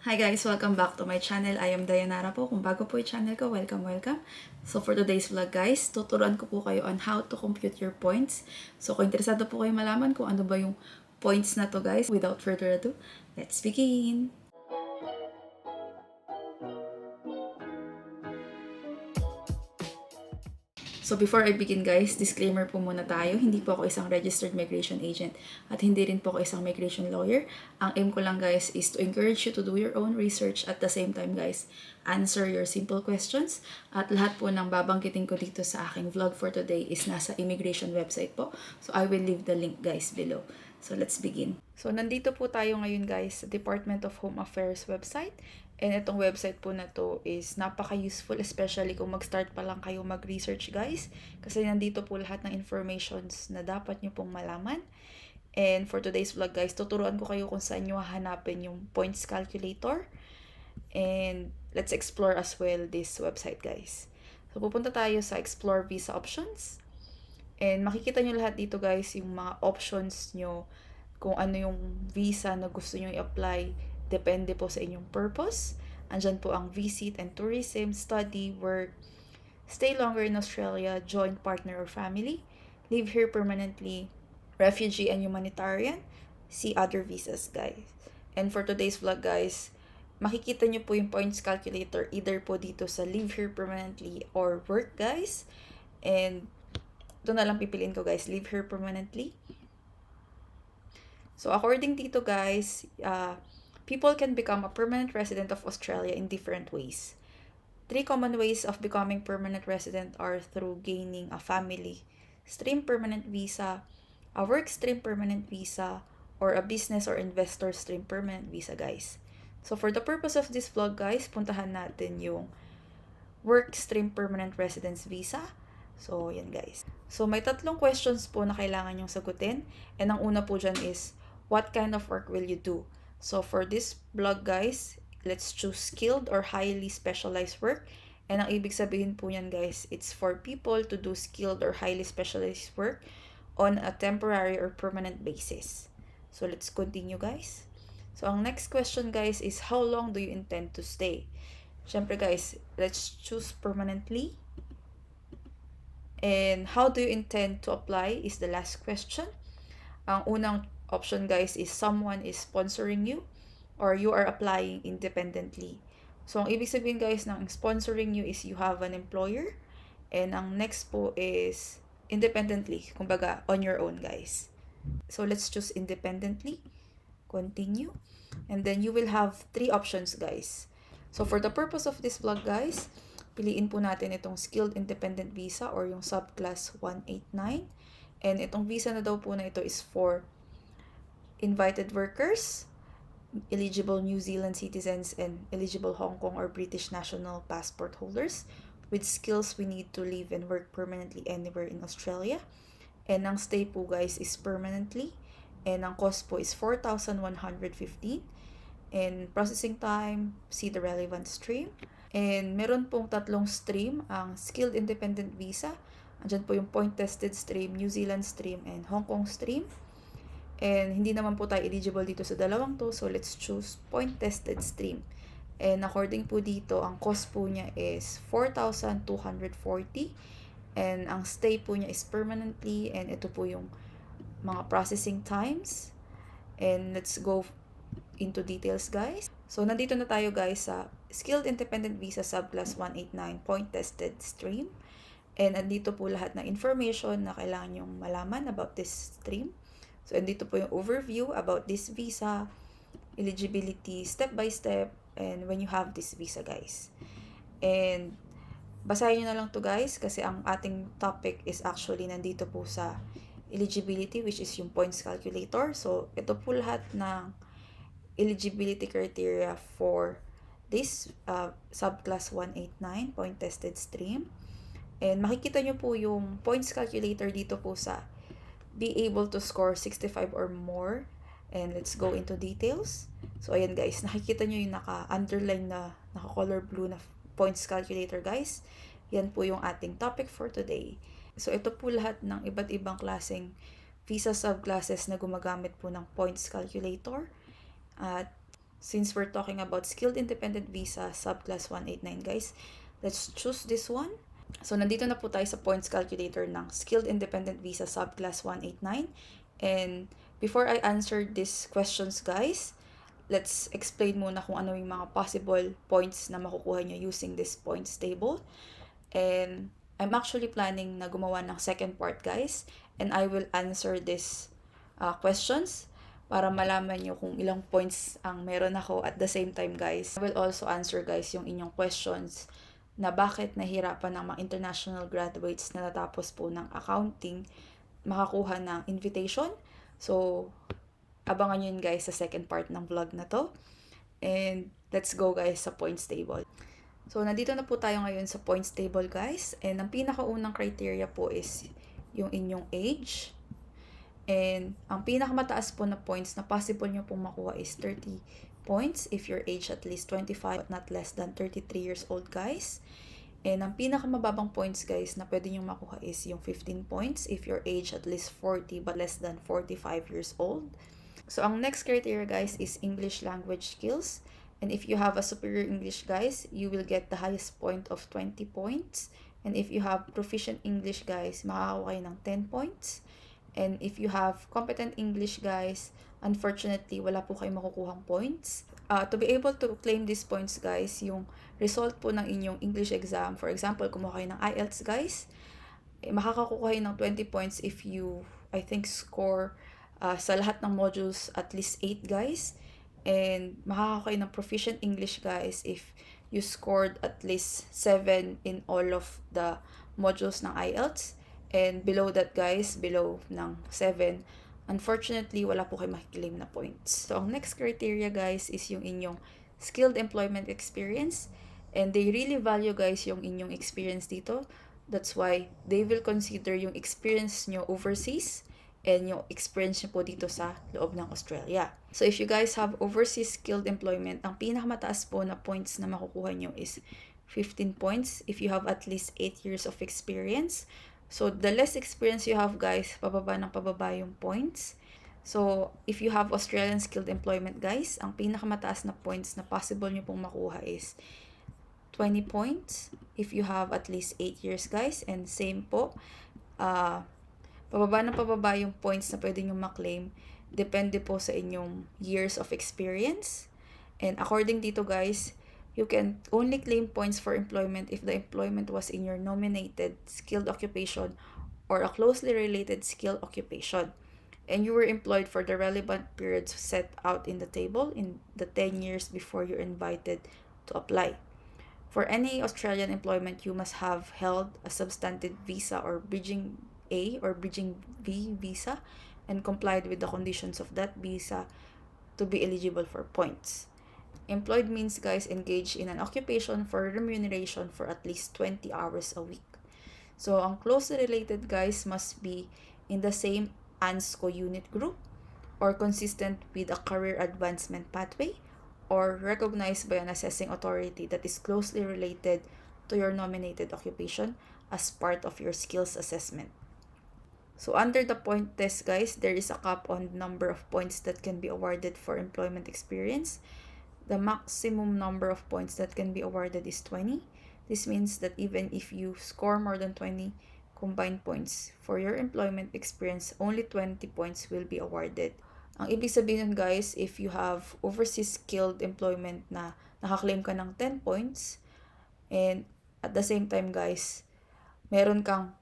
Hi guys! Welcome back to my channel. I am Dayanara po. Kung bago po yung channel ko, welcome. So for today's vlog guys, tuturuan ko po kayo on how to compute your points. So kung interesado po kayo malaman kung ano ba yung points na to guys, without further ado, let's begin! So before I begin guys, disclaimer po muna tayo. Hindi po ako isang registered migration agent at hindi rin po ako isang migration lawyer. Ang aim ko lang guys is to encourage you to do your own research at the same time guys, answer your simple questions. At lahat po ng babanggitin ko dito sa aking vlog for today is nasa immigration website po. So I will leave the link guys below. So let's begin. So nandito po tayo ngayon guys sa Department of Home Affairs website. And itong website po na to is napaka-useful, especially kung mag-start pa lang kayo mag-research guys. Kasi nandito po lahat ng informations na dapat nyo pong malaman. And for today's vlog guys, tuturuan ko kayo kung saan nyo hahanapin yung points calculator. And let's explore as well this website guys. So pupunta tayo sa Explore Visa Options. And makikita nyo lahat dito guys yung mga options nyo, kung ano yung visa na gusto nyo i-apply. Depende po sa inyong purpose. Andyan po ang visit and tourism, study, work, stay longer in Australia, join partner or family, live here permanently, refugee and humanitarian, see other visas guys. And for today's vlog guys, makikita nyo po yung points calculator either po dito sa live here permanently or work guys. And ito na lang pipiliin ko guys, live here permanently. So according dito guys, people can become a permanent resident of Australia in different ways. 3 common ways of becoming permanent resident are through gaining a family stream permanent visa, a work stream permanent visa, or a business or investor stream permanent visa guys. So for the purpose of this vlog guys, puntahan natin yung work stream permanent residence visa. So yan guys. So may 3 questions po na kailangan yung sagutin. And ang una po dyan is, what kind of work will you do? So for this vlog guys, let's choose skilled or highly specialized work. And ang ibig sabihin po yan guys, it's for people to do skilled or highly specialized work on a temporary or permanent basis. So let's continue guys. So ang next question guys is, how long do you intend to stay? Syempre guys, let's choose permanently. And how do you intend to apply is the last question. Ang unang option guys is someone is sponsoring you or you are applying independently. So ang ibig sabihin guys ng sponsoring you is you have an employer, and ang next po is independently, kumbaga on your own guys. So let's choose independently, continue, and then you will have 3 options guys. So for the purpose of this vlog guys, piliin po natin itong skilled independent visa or yung subclass 189. And itong visa na daw po na ito is for invited workers, eligible New Zealand citizens, and eligible Hong Kong or British national passport holders with skills we need to live and work permanently anywhere in Australia. And ang stay po guys is permanently, and ang cost po is 4,115. And processing time, see the relevant stream. And meron pong 3 stream ang skilled independent visa. Andyan po yung point-tested stream, New Zealand stream, and Hong Kong stream. And hindi naman po tayo eligible dito sa dalawang to, so let's choose point-tested stream. And according po dito, ang cost po niya is 4,240. And ang stay po niya is permanently, and ito po yung mga processing times. And let's go into details guys. So nandito na tayo guys sa Skilled Independent Visa Subclass 189 Point-Tested Stream. And andito po lahat ng information na kailangan nyong malaman about this stream. So, andito po yung overview about this visa, eligibility, step by step, and when you have this visa, guys. And, basahin nyo na lang to guys, kasi ang ating topic is actually nandito po sa eligibility, which is yung points calculator. So, ito po lahat ng eligibility criteria for this subclass 189, point-tested stream. And, makikita nyo po yung points calculator dito po sa be able to score 65 or more. And let's go into details. So ayan guys, nakikita nyo yung naka-underline na naka-color blue na points calculator guys. Yan po yung ating topic for today. So ito po lahat ng iba't ibang klaseng visa subclasses na gumagamit po ng points calculator. At since we're talking about skilled independent visa subclass 189 guys, let's choose this one. So nandito na po tayo sa points calculator ng skilled independent visa subclass 189. And before I answer these questions guys, let's explain muna kung ano yung mga possible points na makukuha nyo using this points table. And I'm actually planning na gumawa ng second part guys, and I will answer these questions para malaman nyo kung ilang points ang meron ako at the same time guys. I will also answer guys yung inyong questions na bakit nahirapan ng mga international graduates na natapos po ng accounting makakuha ng invitation. So, abangan nyo yun guys sa second part ng vlog na to. And let's go guys sa points table. So, nandito na po tayo ngayon sa points table guys. And ang pinakaunang criteria po is yung inyong age. And ang pinakamataas po na points na possible nyo pong makuha is 30 points if your age at least 25 but not less than 33 years old guys. And ang pinakamababang points guys na pwede nyo makuha is yung 15 points if your age at least 40 but less than 45 years old. So ang next criteria guys is English language skills. And if you have a superior English guys, you will get the highest point of 20 points. And if you have proficient English guys, makakakuha kayo ng 10 points. And if you have competent English guys, unfortunately, wala po kayong makukuhang points. To be able to claim these points guys, yung result po ng inyong English exam, for example, kumuha kayo ng IELTS guys, makakakuha kayo ng 20 points if you, I think, score sa lahat ng modules at least 8 guys. And makakakuha kayo ng proficient English guys if you scored at least 7 in all of the modules ng IELTS. And below that guys, below ng 7, unfortunately, wala po kayo makiklaim na points. So, ang next criteria guys is yung inyong skilled employment experience. And they really value guys yung inyong experience dito. That's why they will consider yung experience nyo overseas and yung experience nyo po dito sa loob ng Australia. So, if you guys have overseas skilled employment, ang pinakamataas po na points na makukuha nyo is 15 points if you have at least 8 years of experience. So, the less experience you have guys, pababa ng pababa yung points. So, if you have Australian skilled employment guys, ang pinakamataas na points na possible nyo pong makuha is 20 points if you have at least 8 years guys. And same po, pababa ng pababa yung points na pwede nyo maklaim. Depende po sa inyong years of experience. And according dito guys, you can only claim points for employment if the employment was in your nominated skilled occupation or a closely related skilled occupation. And you were employed for the relevant periods set out in the table in the 10 years before you're invited to apply. For any Australian employment, you must have held a substantive visa or bridging A or bridging B visa and complied with the conditions of that visa to be eligible for points. Employed means guys engaged in an occupation for remuneration for at least 20 hours a week. So, ang closely related guys must be in the same ANSCO unit group or consistent with a career advancement pathway or recognized by an assessing authority that is closely related to your nominated occupation as part of your skills assessment. So, under the point test, guys, there is a cap on the number of points that can be awarded for employment experience. The maximum number of points that can be awarded is 20. This means that even if you score more than 20 combined points for your employment experience, only 20 points will be awarded. Ang ibig sabihin nun, guys, if you have overseas skilled employment na nakaklaim ka ng 10 points, and at the same time, guys, meron kang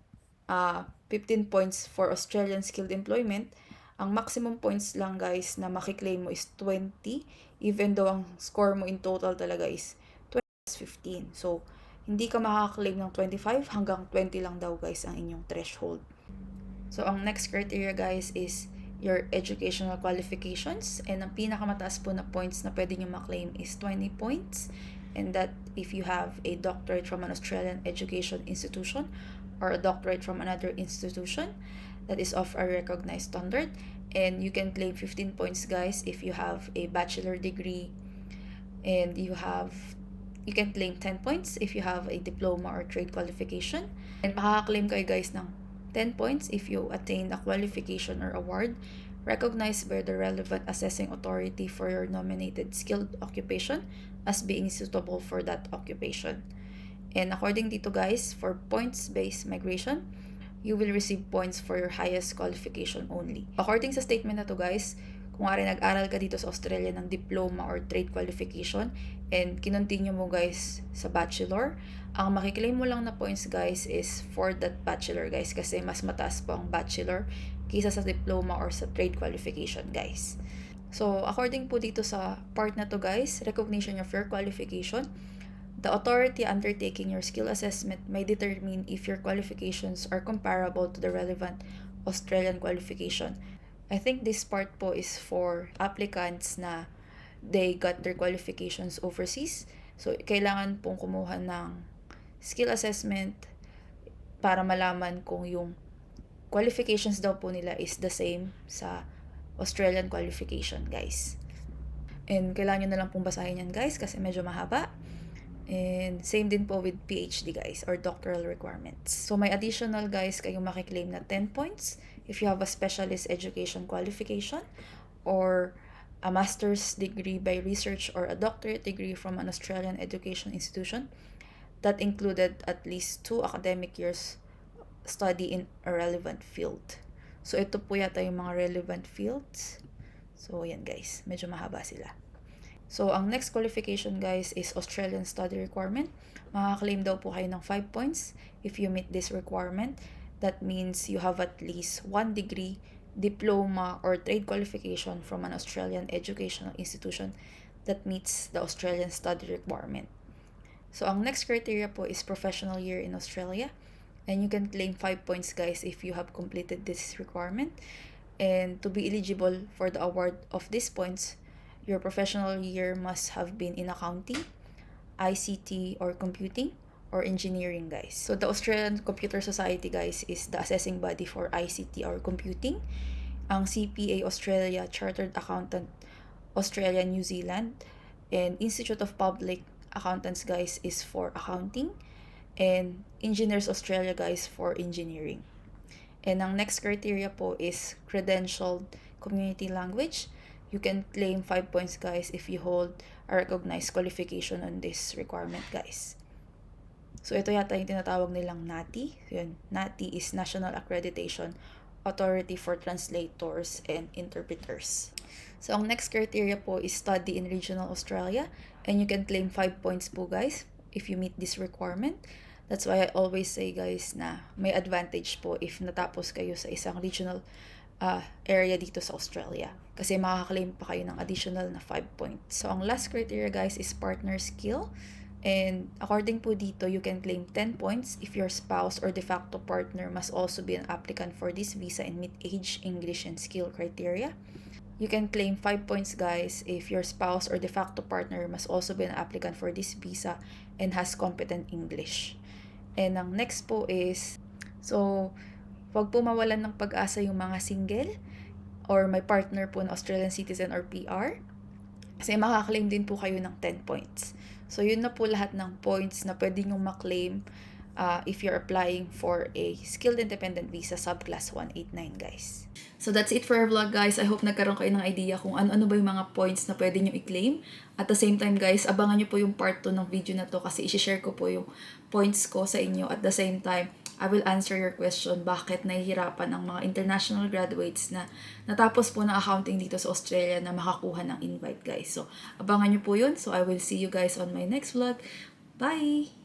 15 points for Australian skilled employment, ang maximum points lang guys na makiklaim mo is 20, even though ang score mo in total talaga is 20 plus 15. So, hindi ka makakaklaim ng 25, hanggang 20 lang daw guys ang inyong threshold. So, ang next criteria guys is your educational qualifications, and ang pinakamataas po na points na pwede nyo maklaim is 20 points, and that if you have a doctorate from an Australian education institution or a doctorate from another institution that is of a recognized standard. And you can claim 15 points guys if you have a bachelor degree, and you can claim 10 points if you have a diploma or trade qualification, and makaka-claim kayo guys ng 10 points if you attain a qualification or award recognized by the relevant assessing authority for your nominated skilled occupation as being suitable for that occupation. And according dito guys, for points-based migration, you will receive points for your highest qualification only. According sa statement na to guys, kung nga rin nag-aral ka dito sa Australia ng diploma or trade qualification and kinontinue mo guys sa bachelor, ang makiklaim mo lang na points guys is for that bachelor guys kasi mas mataas po ang bachelor kaysa sa diploma or sa trade qualification guys. So according po dito sa part na to guys, recognition of your qualification, the authority undertaking your skill assessment may determine if your qualifications are comparable to the relevant Australian qualification. I think this part po is for applicants na they got their qualifications overseas. So, kailangan pong kumuha ng skill assessment para malaman kung yung qualifications daw po nila is the same sa Australian qualification, guys. And kailangan nyo na lang pong basahin yan, guys, kasi medyo mahaba. And same din po with PhD, guys, or doctoral requirements. So, may additional, guys, kayong makiklaim na 10 points if you have a specialist education qualification or a master's degree by research or a doctorate degree from an Australian education institution that included at least 2 academic years study in a relevant field. So, ito po yata yung mga relevant fields. So, yan guys. Medyo mahaba sila. So, ang next qualification guys is Australian study requirement. Makaka-claim daw po kayo ng 5 points if you meet this requirement. That means you have at least 1 degree, diploma, or trade qualification from an Australian educational institution that meets the Australian study requirement. So, ang next criteria po is professional year in Australia. And you can claim 5 points guys if you have completed this requirement. And to be eligible for the award of these points, your professional year must have been in accounting, ICT or computing, or engineering guys. So the Australian Computer Society guys is the assessing body for ICT or computing. Ang CPA Australia, Chartered Accountant Australia, New Zealand, and Institute of Public Accountants guys is for accounting, and Engineers Australia guys for engineering. And ang next criteria po is credentialed community language. You can claim 5 points guys if you hold a recognized qualification on this requirement guys. So ito yata yung tinatawag nilang NATI. Yun, NATI is National Accreditation Authority for Translators and Interpreters. So ang next criteria po is study in regional Australia, and you can claim 5 points po guys if you meet this requirement. That's why I always say guys na may advantage po if natapos kayo sa isang regional area dito sa Australia. Kasi makaka-claim pa kayo ng additional na 5 points. So ang last criteria guys is partner skill. And according po dito, you can claim 10 points if your spouse or de facto partner must also be an applicant for this visa and meet age, English, and skill criteria. You can claim 5 points guys if your spouse or de facto partner must also be an applicant for this visa and has competent English. And ang next po is, so, wag po mawalan ng pag-asa yung mga single or may partner po na Australian citizen or PR. Kasi makaka-claim din po kayo ng 10 points. So, yun na po lahat ng points na pwede nyong maklaim if you're applying for a skilled independent visa subclass 189 guys. So, that's it for our vlog guys. I hope nagkaroon kayo ng idea kung ano-ano ba yung mga points na pwede nyo i-claim. At the same time guys, abangan nyo po yung part 2 ng video na to kasi isi-share ko po yung points ko sa inyo. At the same time, I will answer your question bakit nahihirapan ang mga international graduates na natapos po ng accounting dito sa Australia na makakuha ng invite guys. So, abangan nyo po yun. So, I will see you guys on my next vlog. Bye!